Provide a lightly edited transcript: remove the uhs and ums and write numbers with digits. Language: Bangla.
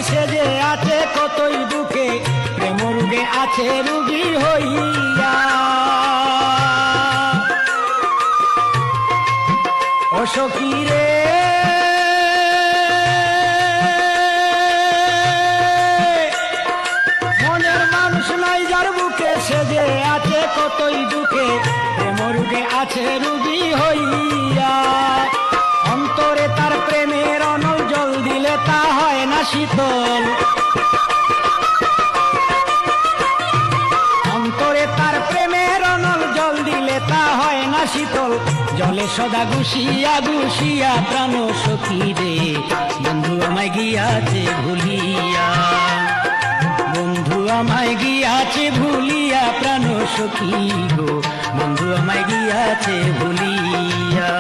সে যে আছে কতই দুঃখে, প্রেম রোগে আছে রোগী হইয়া। ও সখী রে মনের মানুষ নাই যার বুকে, সে যে আছে কতই দুঃখে, প্রেম রোগে আছে রোগী হইয়া। অন্তরে তার প্রেমের অনল জল দিলে তা হয় না শীতল, অন্তরে তার প্রেমের অনল জল দিলে তা হয় না শীতল। জলে সদা গুছিয়া গুছিয়া প্রাণ সখী রে, বন্ধু আমায় গিয়াছে ভুলিয়া, বন্ধু আমায় গিয়াছে ভুলিয়া, প্রাণ সখী গো বন্ধু আমায় গিয়াছে ভুলিয়া।